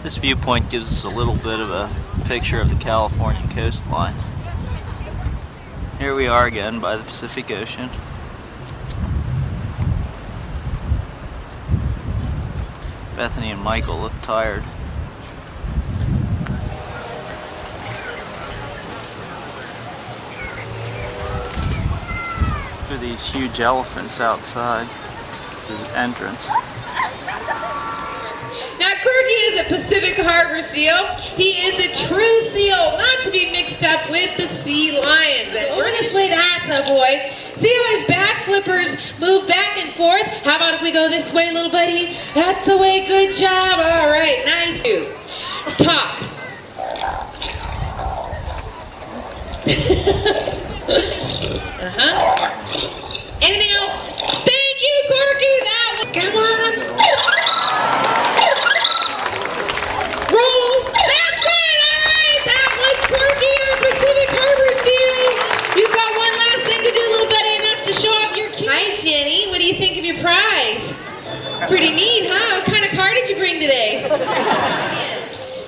This viewpoint gives us a little bit of a picture of the California coastline. Here we are again by the Pacific Ocean. Bethany and Michael look tired. There are these huge elephants outside the entrance. Now, Corky is a Pacific Harbor seal. He is a true seal, not to be mixed up with the sea lions. And we're this way, that's a boy. See how his back flippers move back and forth? How about if we go this way, little buddy? That's the way, good job. All right, nice. Talk. Anything else? Thank you, Corky. Come on. Roll. That's it. All right. That was Corky, our Pacific Harbor seal. You've got one last thing to do, little buddy, and that's to show off your key. Hi, Jenny. What do you think of your prize? Pretty neat, huh? What kind of car did you bring today?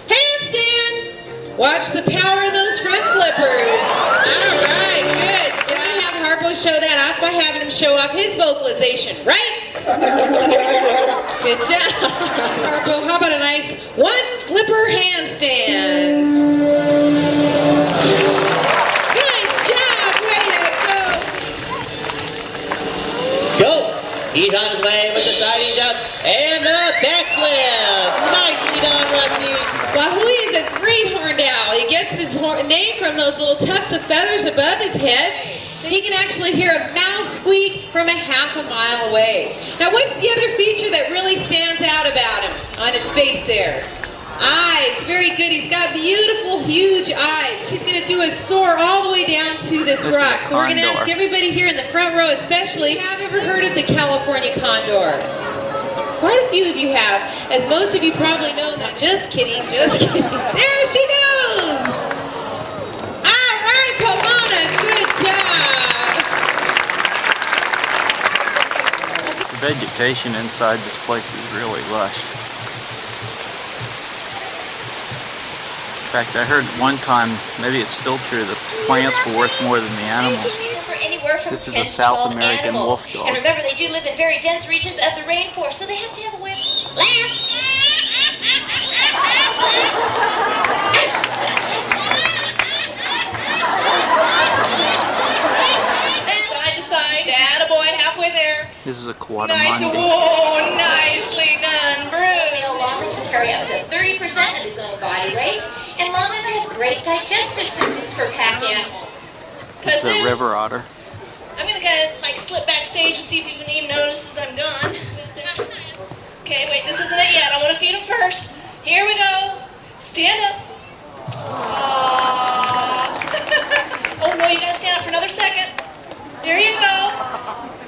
Handstand. Watch the power of those front flippers. All right. Good. Should I have Harpo show that off by having him show off his vocalization, right? Good job. Harpo, how about a nice one flipper handstand? Good job. Way to go. Go! He's on his way with the siding jump and the backflip. Nicely done, Rusty. Wahoo is a great horned owl. He gets his name from those little tufts of feathers above his head. He can actually hear a mouse squeak from a half a mile away. Now, what's the other feature that really stands out about him on his face there? Eyes, very good. He's got beautiful, huge eyes. She's going to do a soar all the way down to this rock. So we're going to ask everybody here in the front row especially, have you ever heard of the California condor? Quite a few of you have, as most of you probably know that. Just kidding, just kidding. There she goes! All right, Pomona, good job! The vegetation inside this place is really lush. In fact, I heard one time, maybe it's still true, that plants were worth more than the animals. This is a South American wolf dog. And remember, they do live in very dense regions of the rainforest, so they have to have a way of laugh. Side to side, attaboy, halfway there. This is a Nice, Quadamandi. whoa, nicely done, Bruce. A llama can carry up to 30% of his own body weight, and llamas have great digestive systems for pack animals. This is a river otter. I'm gonna go like slip backstage and see if you can even notice as I'm gone. Okay, wait, this isn't it yet. I want to feed him first. Here we go. Stand up. Oh no, you gotta stand up for another second. There you go.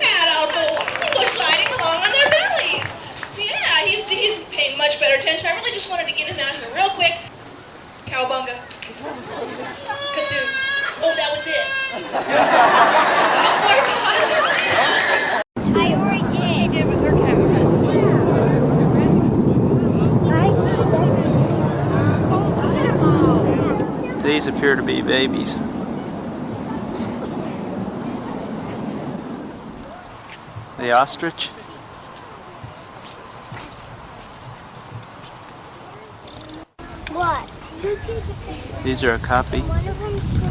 Attaboy. And go sliding along on their bellies. Yeah, he's paying much better attention. I really just wanted to get him out here real quick. Cowabunga. Kasoo. Oh, that was it. I already did. She did with her camera. These appear to be babies. The ostrich. What? These are a copy. One of them's for you.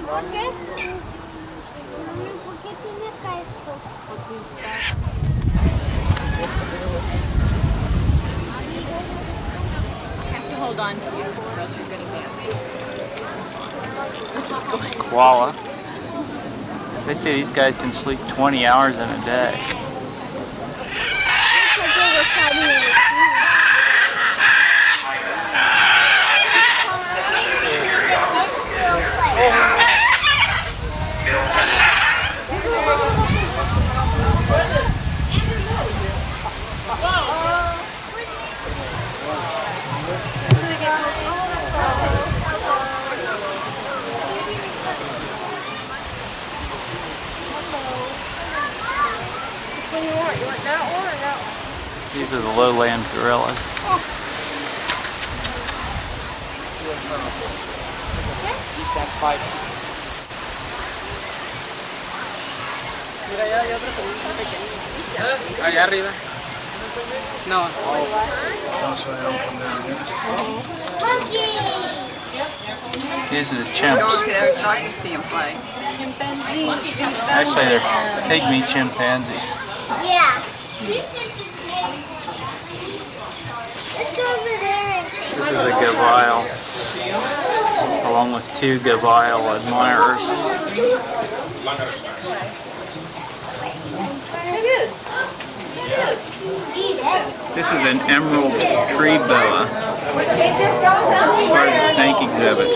¿Por qué? ¿Por qué tiene acá esto? Have to hold on to you, or else you're gonna dance. Koala. They say these guys can sleep 20 hours in a day. one you want? You want that one or that one? These are the lowland gorillas. Allá arriba. No. These are the chimps. Go to the other side and see them play. Actually, they're pygmy chimpanzees. Yeah. This is the snake. Let's go over there and take This is a gavile, along with two gavile admirers. This is an emerald tree boa, part of the snake exhibit.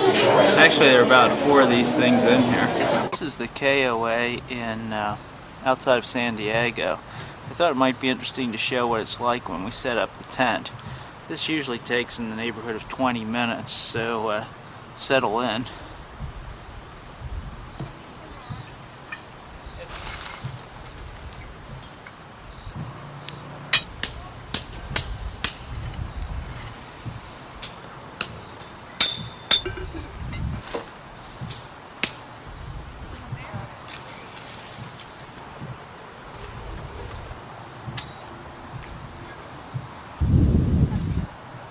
Actually, there are about 4 of these things in here. This is the KOA in outside of San Diego. I thought it might be interesting to show what it's like when we set up the tent. This usually takes in the neighborhood of 20 minutes, so settle in.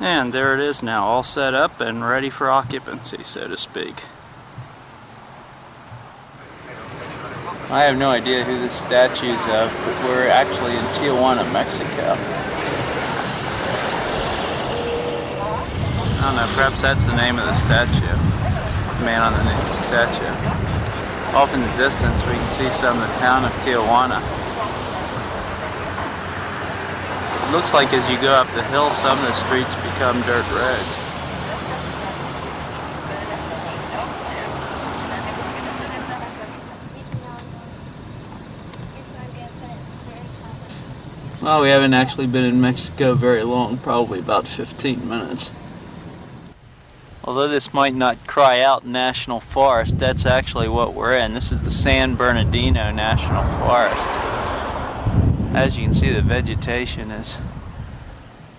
And there it is now, all set up and ready for occupancy, so to speak. I have no idea who this statue is of, but we're actually in Tijuana, Mexico. I don't know, perhaps that's the name of the statue. The man on the name of the statue. Off in the distance we can see some of the town of Tijuana. It looks like as you go up the hill, some of the streets become dirt roads. Well, we haven't actually been in Mexico very long, probably about 15 minutes. Although this might not cry out National Forest, that's actually what we're in. This is the San Bernardino National Forest. As you can see, the vegetation is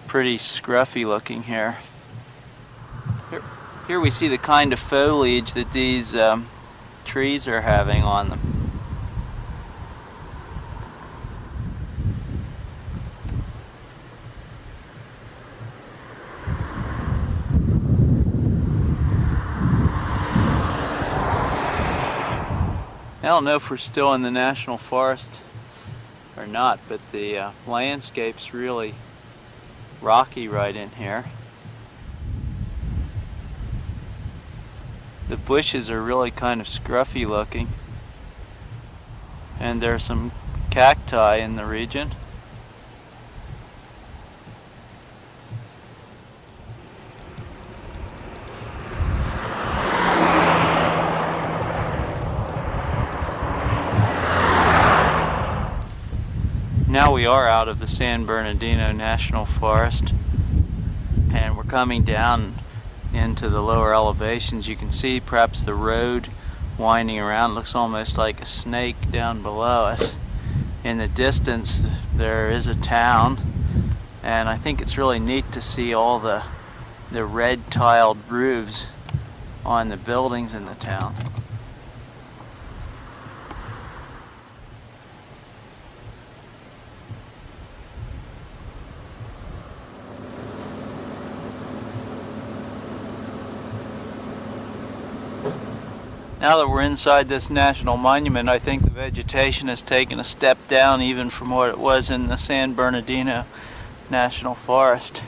pretty scruffy looking here. Here we see the kind of foliage that these trees are having on them. I don't know if we're still in the National Forest or not, but the landscape's really rocky right in here. The bushes are really kind of scruffy looking, and there's some cacti in the region. Now we are out of the San Bernardino National Forest, and we're coming down into the lower elevations. You can see perhaps the road winding around. It looks almost like a snake down below us. In the distance there is a town, and I think it's really neat to see all the red tiled roofs on the buildings in the town. Now that we're inside this national monument, I think the vegetation has taken a step down even from what it was in the San Bernardino National Forest.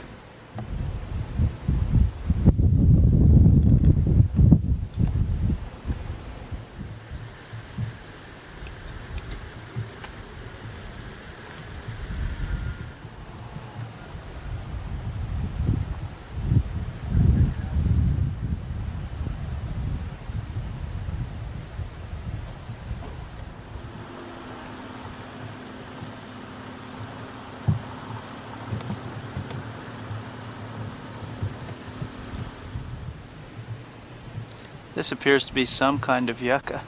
This appears to be some kind of yucca.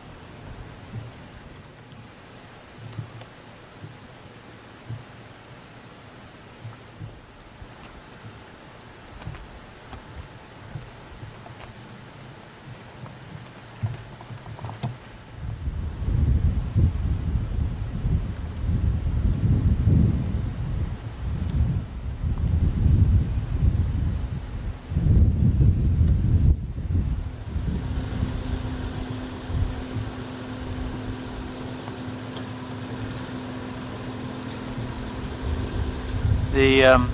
The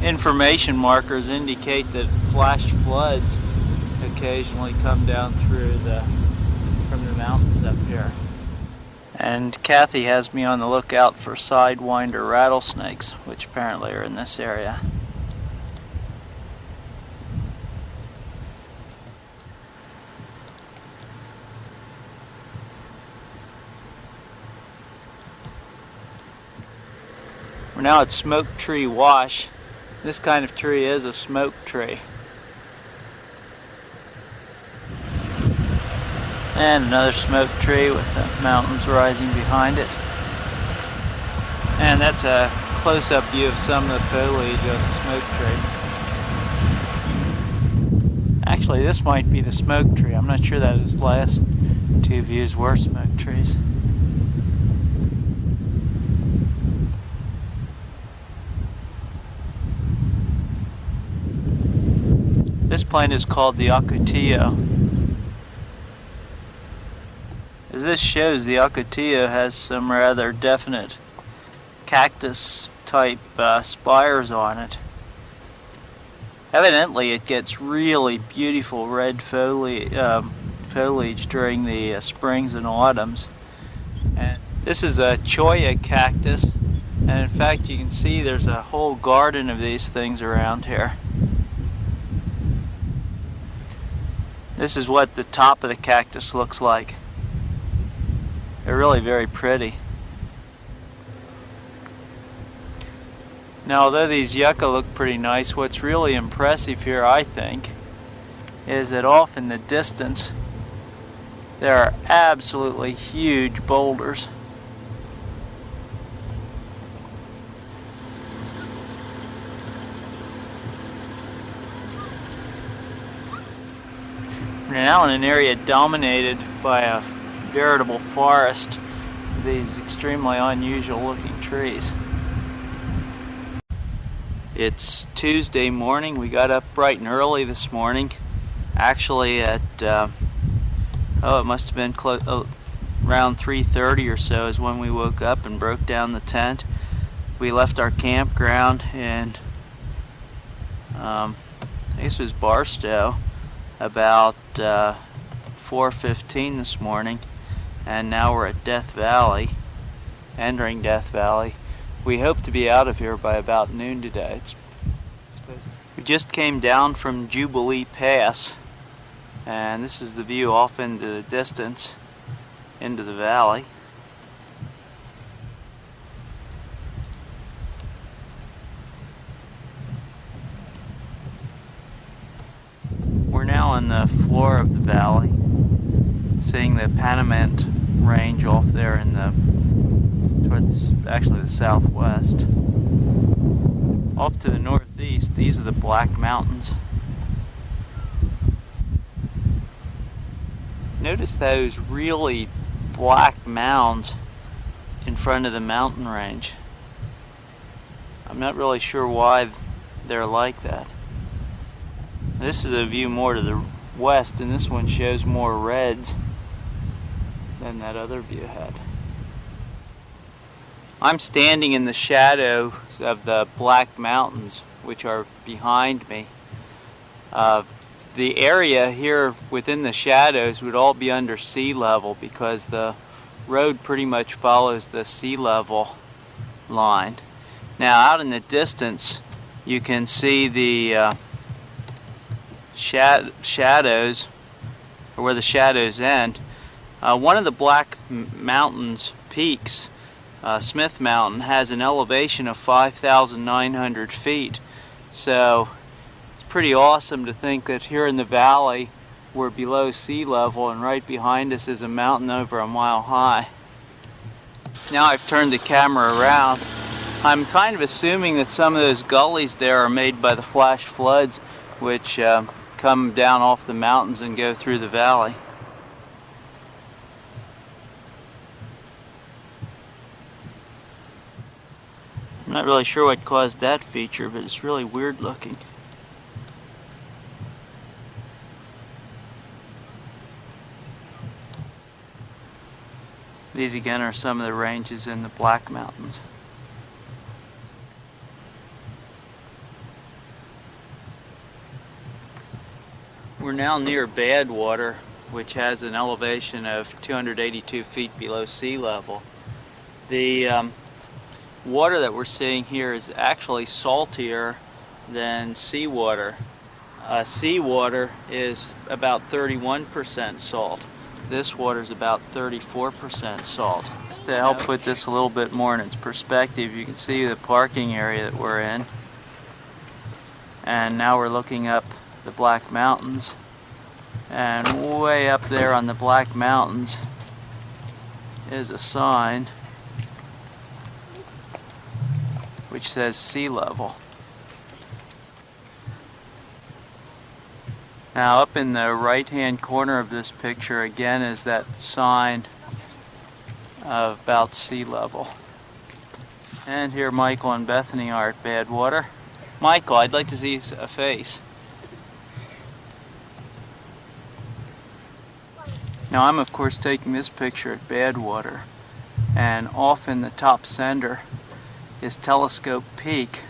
information markers indicate that flash floods occasionally come down from the mountains up here. And Kathy has me on the lookout for sidewinder rattlesnakes, which apparently are in this area. We're now at Smoke Tree Wash. This kind of tree is a smoke tree. And another smoke tree with the mountains rising behind it. And that's a close-up view of some of the foliage of the smoke tree. Actually, this might be the smoke tree. I'm not sure that those last two views were smoke trees. This plant is called the ocotillo. As this shows, the ocotillo has some rather definite cactus type spires on it. Evidently it gets really beautiful red foliage during the springs and autumns. And this is a cholla cactus, and in fact you can see there's a whole garden of these things around here. This is what the top of the cactus looks like. They're really very pretty. Now, although these yucca look pretty nice, what's really impressive here, I think, is that off in the distance there are absolutely huge boulders. We're now in an area dominated by a veritable forest of these extremely unusual looking trees. It's Tuesday morning. We got up bright and early this morning. Actually at, it must have been around 3:30 or so is when we woke up and broke down the tent. We left our campground in, I guess it was Barstow, about 4:15 this morning, and now we're at Death Valley, entering Death Valley. We hope to be out of here by about noon today. We just came down from Jubilee Pass, and this is the view off into the distance, into the valley. We're now on the floor of the valley, seeing the Panamint Range off there in towards actually the southwest. Off to the northeast, these are the Black Mountains. Notice those really black mounds in front of the mountain range. I'm not really sure why they're like that. This is a view more to the west, and this one shows more reds than that other view had. I'm standing in the shadow of the Black Mountains, which are behind me. The area here within the shadows would all be under sea level because the road pretty much follows the sea level line. Now out in the distance you can see the shadows, or where the shadows end. One of the Black Mountains peaks, Smith Mountain, has an elevation of 5,900 feet. So it's pretty awesome to think that here in the valley we're below sea level, and right behind us is a mountain over a mile high. Now I've turned the camera around. I'm kind of assuming that some of those gullies there are made by the flash floods, which come down off the mountains and go through the valley. I'm not really sure what caused that feature, but it's really weird looking. These again are some of the ranges in the Black Mountains. We're now near Badwater, which has an elevation of 282 feet below sea level. The water that we're seeing here is actually saltier than seawater. Seawater is about 31% salt. This water is about 34% salt. Just to help put this a little bit more in its perspective, you can see the parking area that we're in. And now we're looking up the Black Mountains. And way up there on the Black Mountains is a sign which says sea level. Now up in the right hand corner of this picture again is that sign about sea level. And here Michael and Bethany are at Badwater. Michael, I'd like to see a face. Now I'm of course taking this picture at Badwater, and off in the top center is Telescope Peak,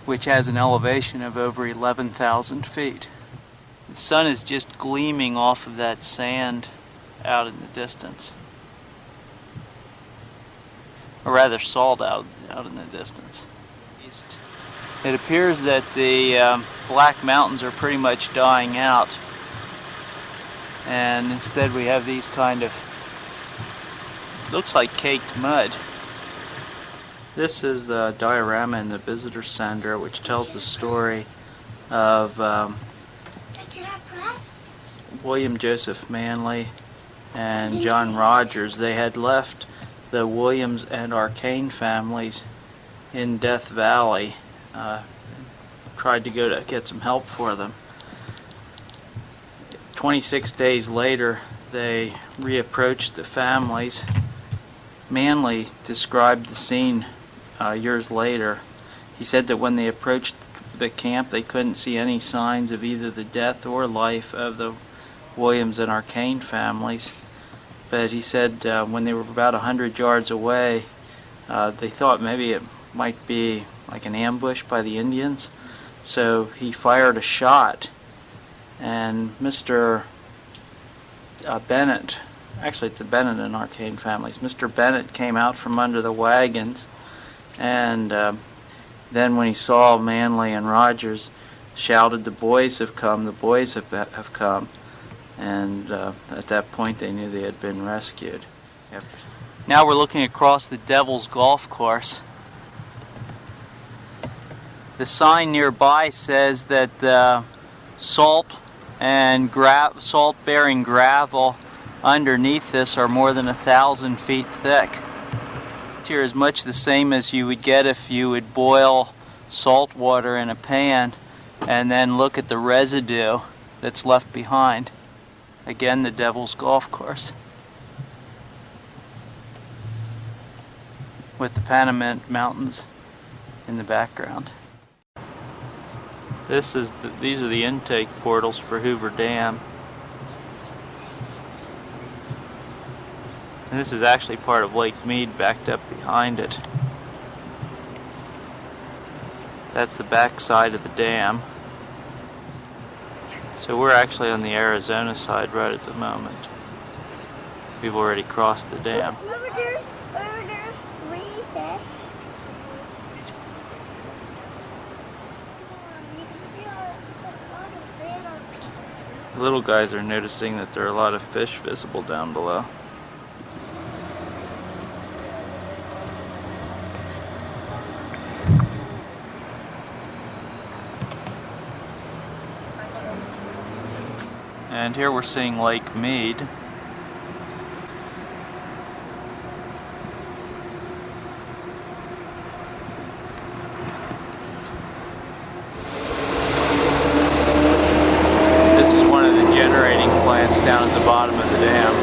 which has an elevation of over 11,000 feet. The sun is just gleaming off of that sand out in the distance. Or rather salt out in the distance. It appears that the Black Mountains are pretty much dying out, and instead we have these kind of, looks like caked mud. This is the diorama in the visitor center, which tells the story of William Joseph Manley and John Rogers. They had left the Williams and Arcane families in Death Valley, tried to go to get some help for them. 26 days later, they reapproached the families. Manley described the scene years later. He said that when they approached the camp, they couldn't see any signs of either the death or life of the Williams and Arcane families. But he said when they were about 100 yards away, they thought maybe it might be like an ambush by the Indians. So he fired a shot, and Mr. Bennett, actually it's the Bennett and Arcane families, Mr. Bennett came out from under the wagons, and then when he saw Manley and Rogers, shouted, "The boys have come, the boys have come." And at that point they knew they had been rescued. Now we're looking across the Devil's Golf Course. The sign nearby says that the salt and salt-bearing gravel underneath this are more than 1,000 feet thick. Here is much the same as you would get if you would boil salt water in a pan and then look at the residue that's left behind. Again, the Devil's Golf Course, with the Panamint Mountains in the background. These are the intake portals for Hoover Dam. And this is actually part of Lake Mead backed up behind it. That's the back side of the dam. So we're actually on the Arizona side right at the moment. We've already crossed the dam. Over there's 3 fish. The little guys are noticing that there are a lot of fish visible down below. And here we're seeing Lake Mead. This is one of the generating plants down at the bottom of the dam.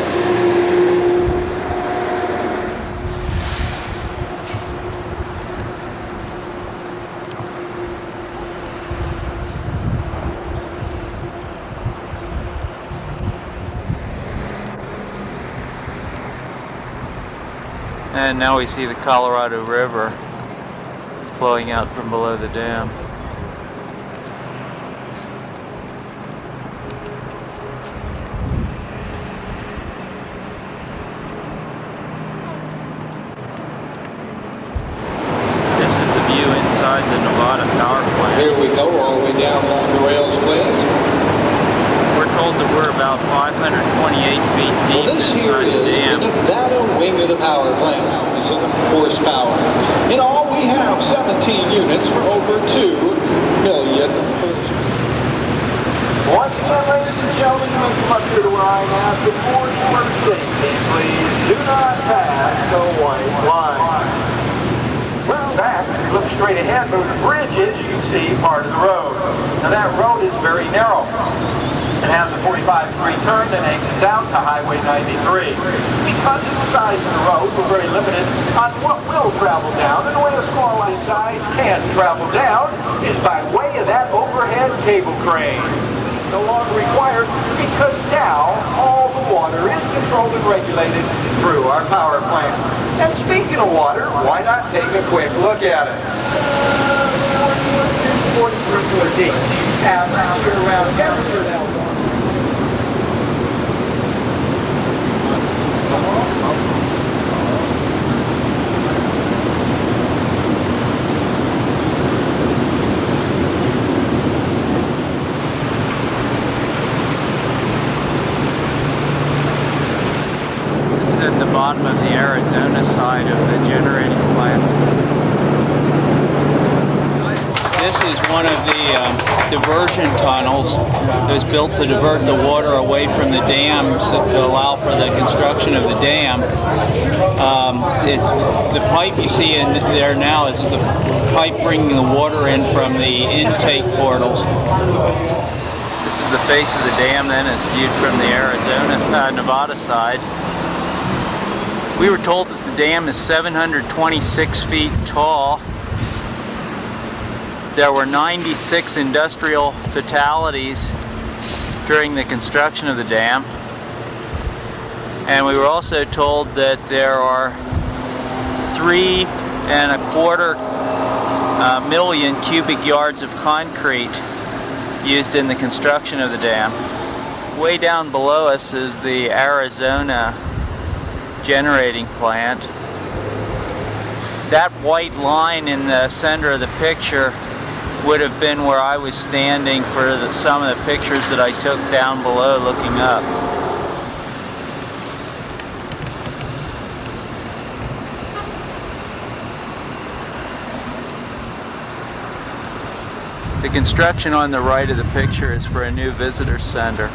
And now we see the Colorado River flowing out from below the dam. Nevada power plant. Here we go, all the way down along the rails, please. We're told that we're about 528 feet deep Well, this here inside the is dam. the Nevada wing of the power plant, using horsepower. In all, we have 17 units for over 2 million horsepower. Once again, ladies and gentlemen, you may come up here to where I'm at. Before you are safety, please do not pass the white line. Well, back, look straight ahead, those bridges, you can see part of the road. Now that road is very narrow. It has a 45-degree turn that exits out to Highway 93. Because of the size of the road, we're very limited on what will travel down, and the way a small light size can travel down is by way of that overhead cable crane. No longer required because now all the water is controlled and regulated through our power plant. And speaking of water, why not take a quick look at it? 43 deep. Average year-round temperature now. This is at the bottom of the Arizona side of the generating plant. This is one of the diversion tunnels that was built to divert the water away from the dams to allow for the construction of the dam. The pipe you see in there now is the pipe bringing the water in from the intake portals. This is the face of the dam then as viewed from the Nevada side. We were told that the dam is 726 feet tall. There were 96 industrial fatalities during the construction of the dam. And we were also told that there are 3.25 million cubic yards of concrete used in the construction of the dam. Way down below us is the Arizona generating plant. That white line in the center of the picture would have been where I was standing for some of the pictures that I took down below looking up. The construction on the right of the picture is for a new visitor center.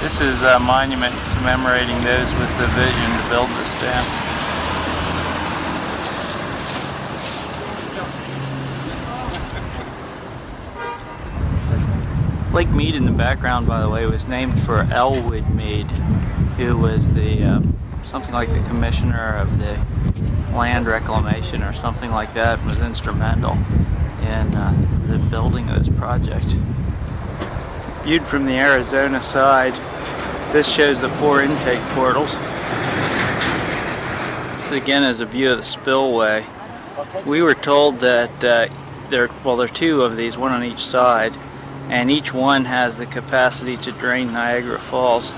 This is a monument commemorating those with the vision to build this dam. Lake Mead in the background, by the way, was named for Elwood Mead, who was the something like the commissioner of the land reclamation or something like that, and was instrumental in the building of this project. Viewed from the Arizona side, this shows the 4 intake portals. This again is a view of the spillway. We were told that there are 2 of these, one on each side, and each one has the capacity to drain Niagara Falls.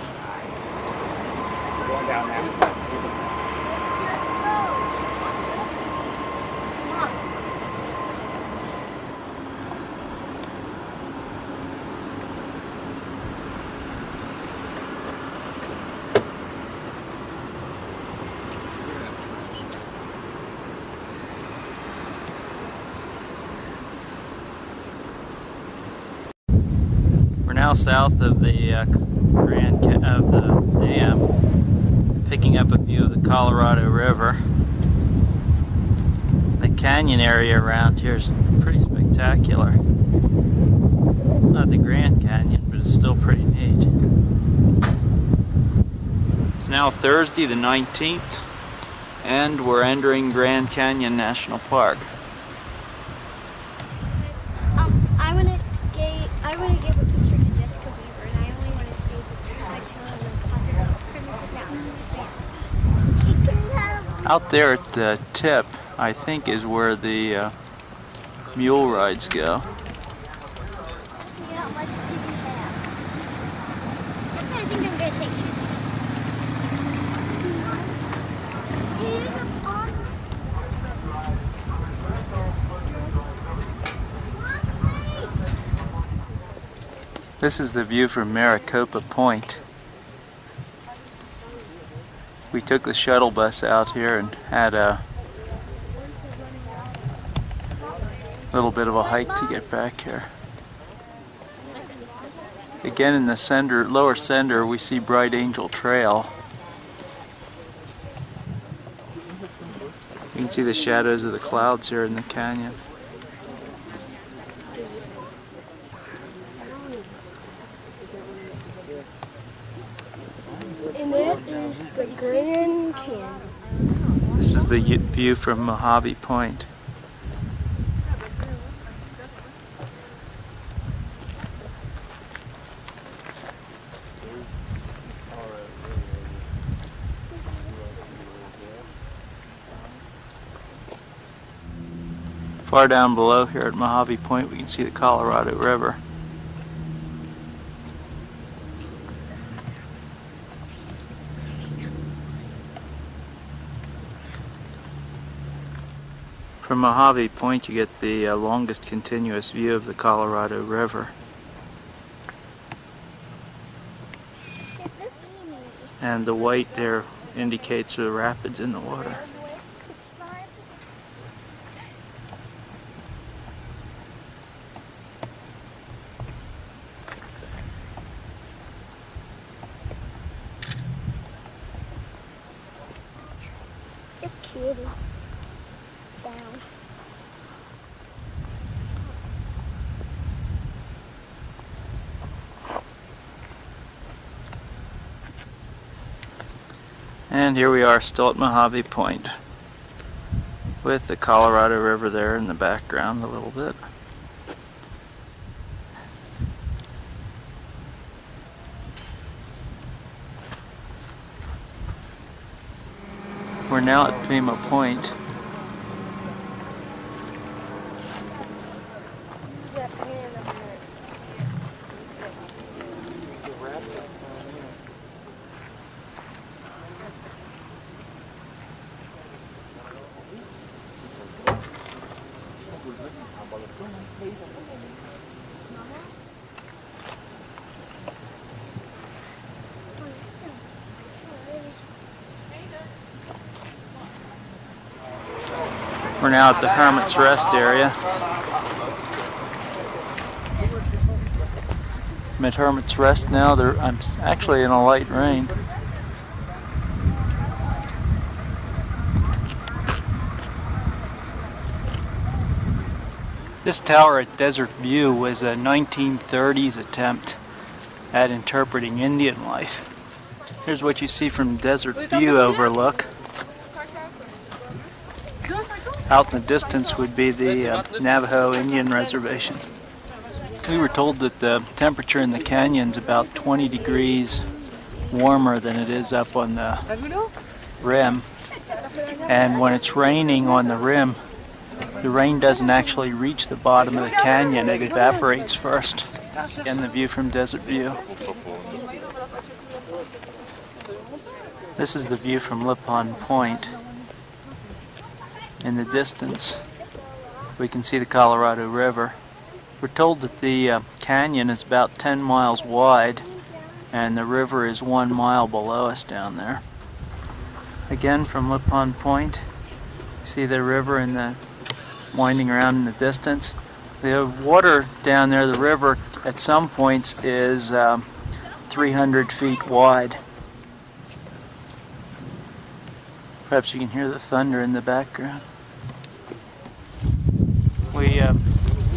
Now south of the dam, picking up a view of the Colorado River. The canyon area around here is pretty spectacular. It's not the Grand Canyon, but it's still pretty neat. It's now Thursday the 19th, and we're entering Grand Canyon National Park. I want to give a picture to Jessica Weaver, and I only want to see this protection of this possible criminal analysis fast. She can help. Out there at the tip, I think, is where the mule rides go. Yeah, let's do that. Actually, I think I'm going to take you. Here's a pond. This is the view from Maricopa Point. We took the shuttle bus out here and had a little bit of a hike to get back here. Again, in the lower center, we see Bright Angel Trail. You can see the shadows of the clouds here in the canyon. And that is the Grand Canyon. This is the view from Mojave Point. Far down below here at Mojave Point, we can see the Colorado River. From Mojave Point, you get the longest continuous view of the Colorado River. And the white there indicates the rapids in the water. Just kidding. Down. And here we are still at Mojave Point with the Colorado River there in the background a little bit. We're now at Pima Point. We're now at the Hermit's Rest area. I'm at Hermit's Rest now. I'm actually in a light rain. This tower at Desert View was a 1930s attempt at interpreting Indian life. Here's what you see from Desert View overlook. Out in the distance would be the Navajo Indian Reservation. We were told that the temperature in the canyon's about 20 degrees warmer than it is up on the rim. And when it's raining on the rim, the rain doesn't actually reach the bottom of the canyon, it evaporates first. Again, the view from Desert View. This is the view from Lippon Point. In the distance, we can see the Colorado River. We're told that the canyon is about 10 miles wide and the river is 1 mile below us down there. Again, from Lippon Point, you see the river and the winding around in the distance. The water down there, the river, at some points is 300 feet wide. Perhaps you can hear the thunder in the background. We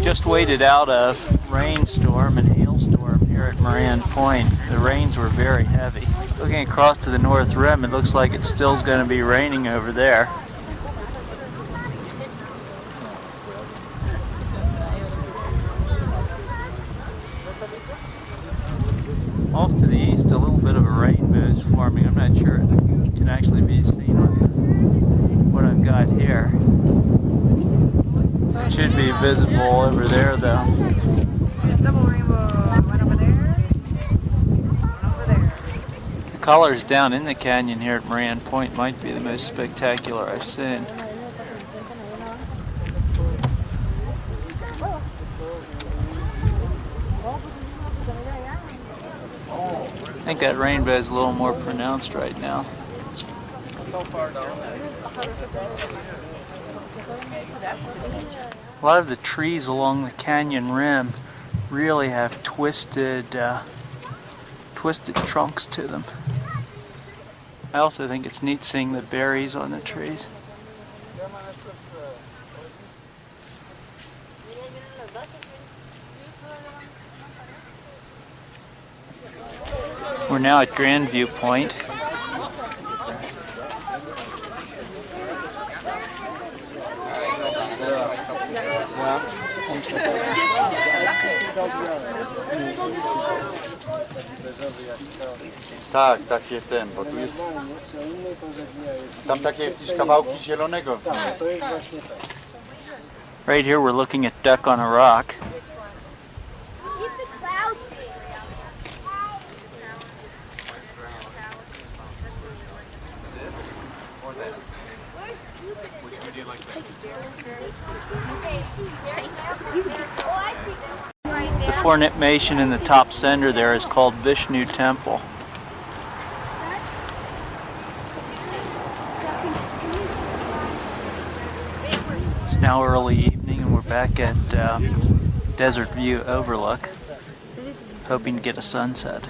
just waited out a rainstorm and hailstorm here at Moran Point. The rains were very heavy. Looking across to the north rim, it looks like it still's going to be raining over there. Off to the east, a little bit of a rainbow is forming. I'm not sure it can actually be seen on what I've got here. It should be visible over there, though. There's double rainbow right over there. Over there. The colors down in the canyon here at Moran Point might be the most spectacular I've seen. think that rainbow is a little more pronounced right now. A lot of the trees along the canyon rim really have twisted trunks to them. I also think it's neat seeing the berries on the trees. We're now at Grand View Point. Tak, takie ten, bo tu jest tam takie jakieś kawałki zielonego. Right here we're looking at Duck on a Rock. The formation in the top center there is called Vishnu Temple. It's now early evening and we're back at Desert View Overlook, hoping to get a sunset.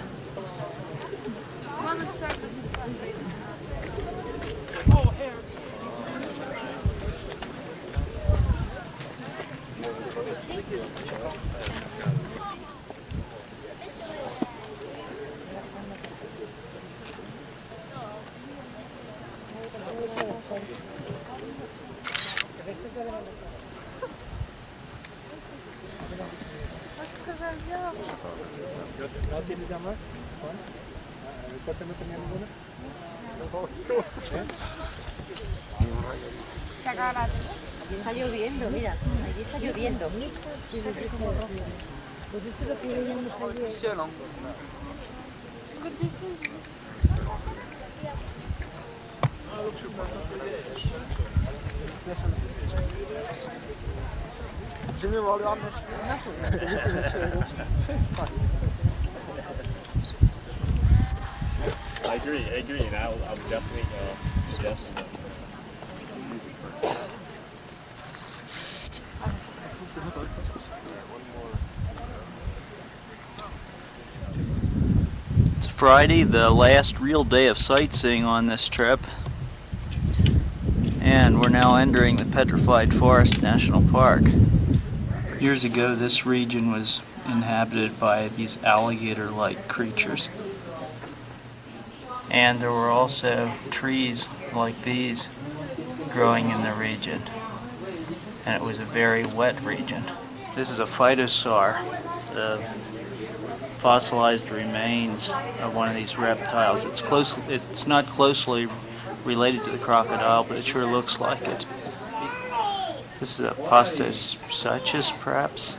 Está lloviendo, mira, allí está lloviendo. I agree, and I would definitely suggest It's Friday, the last real day of sightseeing on this trip, and we're now entering the Petrified Forest National Park. Years ago this region was inhabited by these alligator-like creatures, and there were also trees like these growing in the region, and it was a very wet region. This is a phytosaur, the fossilized remains of one of these reptiles. It's not closely related to the crocodile, but it sure looks like it. This is a Pastosuchus, perhaps?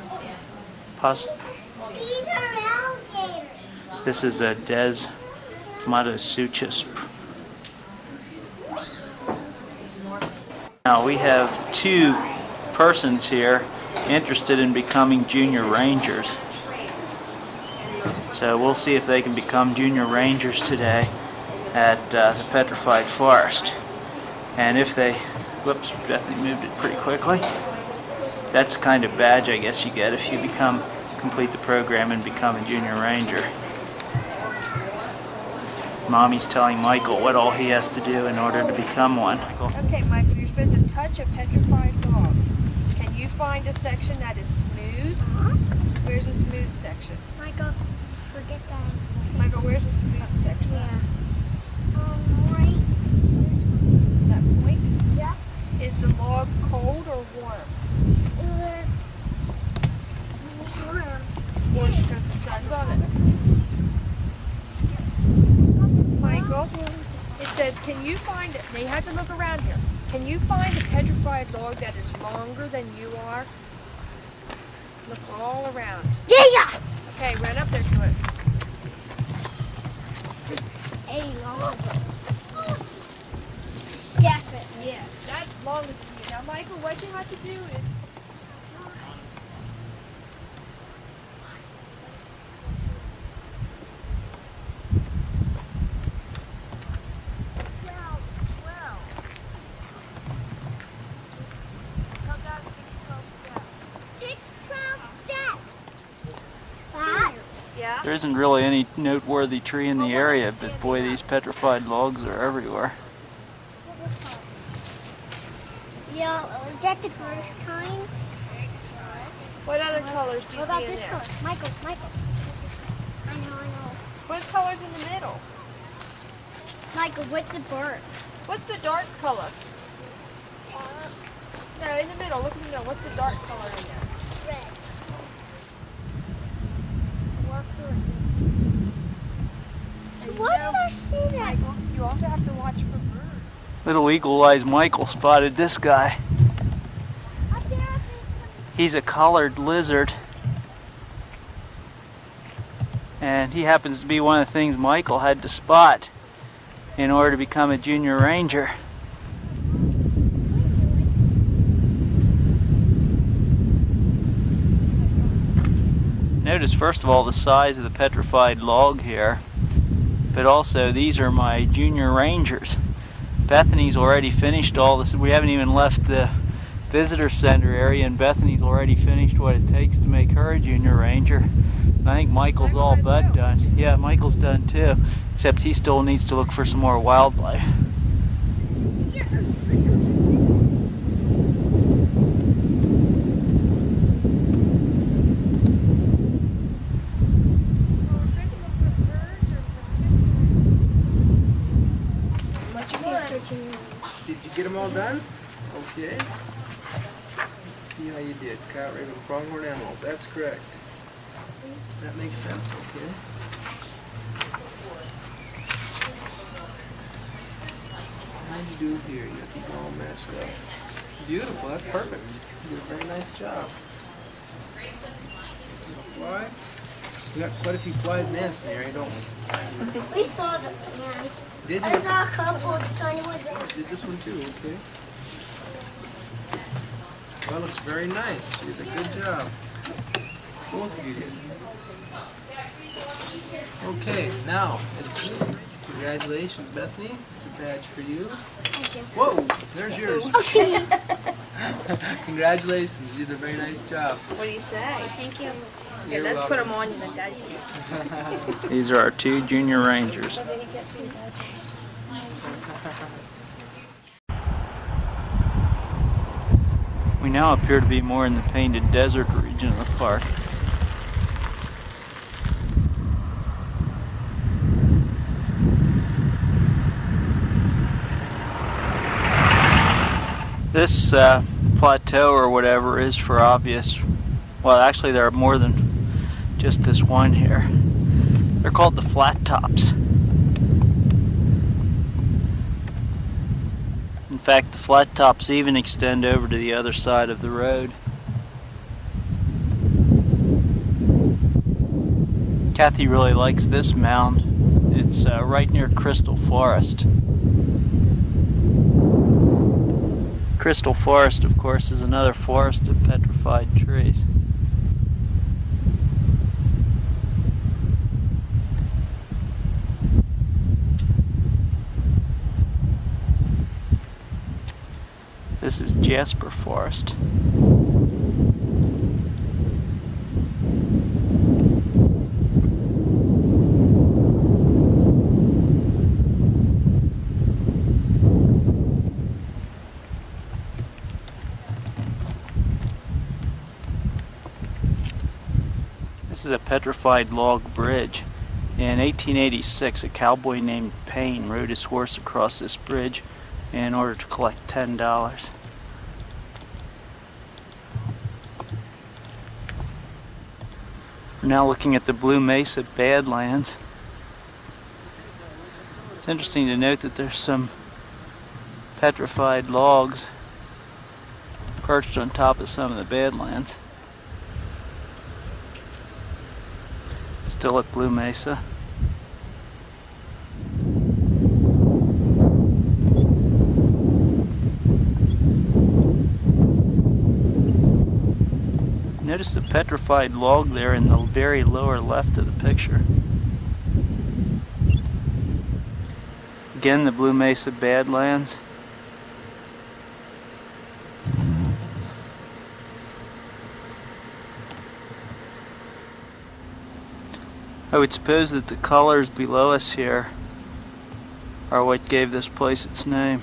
This is a Desmatosuchus. Now we have two persons here interested in becoming junior rangers. So we'll see if they can become junior rangers today at the Petrified Forest. And if they, whoops, Bethany moved it pretty quickly. That's the kind of badge I guess you get if you complete the program and become a junior ranger. Mommy's telling Michael what all he has to do in order to become one. Okay, Michael, you're supposed to touch a petrified log. Can you find a section that is smooth? Where's a smooth section? Michael, forget that. Michael, where's a smooth section? Yeah. Right. That point? Yeah. Is the log cold or warm? It was warm. Warm because the sun's on it. Michael, it says, can you find it? Now you have to look around here. Can you find a petrified log that is longer than you are? Look all around. Yeah. Okay, run up there to it. A log. Definitely. Yes, that's longer than you. Now, Michael, what you have to do is There isn't really any noteworthy tree in the area, but boy, these petrified logs are everywhere. Yeah, is that the first kind? What other colors do you What see about in this there? color? Michael. I know. What color's in the middle? Michael, what's the bird? What's the dark color? No, in the middle. Look in the middle. What's the dark color in there? Red. Why did I see that? Michael, you also have to watch for birds. Little eagle-eyed Michael spotted this guy. Up there, I think. He's a collared lizard. And he happens to be one of the things Michael had to spot in order to become a junior ranger. Notice first of all the size of the petrified log here, but also these are my junior rangers. Bethany's already finished all this. We haven't even left the visitor center area, and Bethany's already finished what it takes to make her a junior ranger. And I think Michael's all but done. Yeah, Michael's done too, except he still needs to look for some more wildlife. Did you get them all done? Okay. Let's see how you did. Coyote, raven, pronghorn, antelope. That's correct. That makes sense, okay. How do you do here? You got these all matched up. Beautiful, that's perfect. You did a very nice job. Fly. We got quite a few flies and ants in the area, don't we? We saw the ants. Did you? I saw a couple of tiny ones. Did this one too, okay. Well, it's very nice. You did a good job. Both of you did. Okay, now, congratulations, Bethany. It's a badge for you. Thank you. Whoa, there's yours. Okay. Congratulations, you did a very nice job. What do you say? Thank you. Here, let's put them on you, then, Daddy. These are our two junior rangers. We now appear to be more in the Painted Desert region of the park. This plateau or whatever is for obvious, well actually there are more than just this one here. They're called the flat tops. In fact, the flat tops even extend over to the other side of the road. Kathy really likes this mound. It's right near Crystal Forest. Crystal Forest, of course, is another forest of petrified trees. This is Jasper Forest. This is a petrified log bridge. In 1886, a cowboy named Payne rode his horse across this bridge in order to collect $10. We're now looking at the Blue Mesa Badlands. It's interesting to note that there's some petrified logs perched on top of some of the Badlands. Still at Blue Mesa. Notice the petrified log there in the very lower left of the picture. Again, the Blue Mesa Badlands. I would suppose that the colors below us here are what gave this place its name.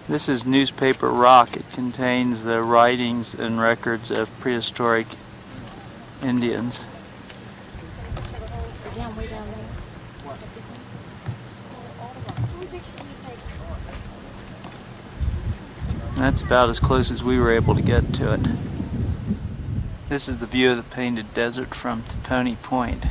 This is newspaper rock. It contains the writings and records of prehistoric Indians. And that's about as close as we were able to get to it. This is the view of the Painted Desert from Pony Point.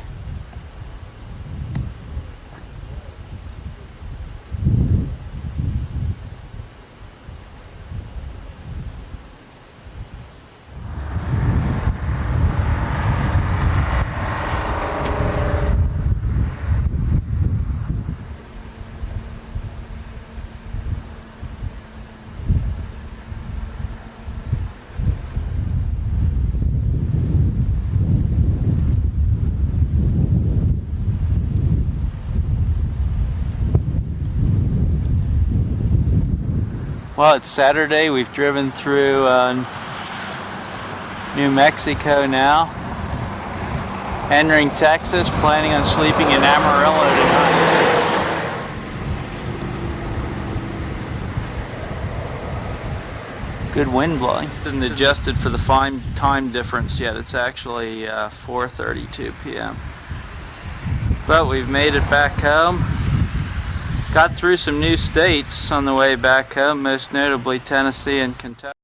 Well, it's Saturday. We've driven through New Mexico now, entering Texas, planning on sleeping in Amarillo tonight. Good wind blowing. Isn't adjusted for the fine time difference yet. It's actually 4:32 p.m. But we've made it back home. Got through some new states on the way back home, most notably Tennessee and Kentucky.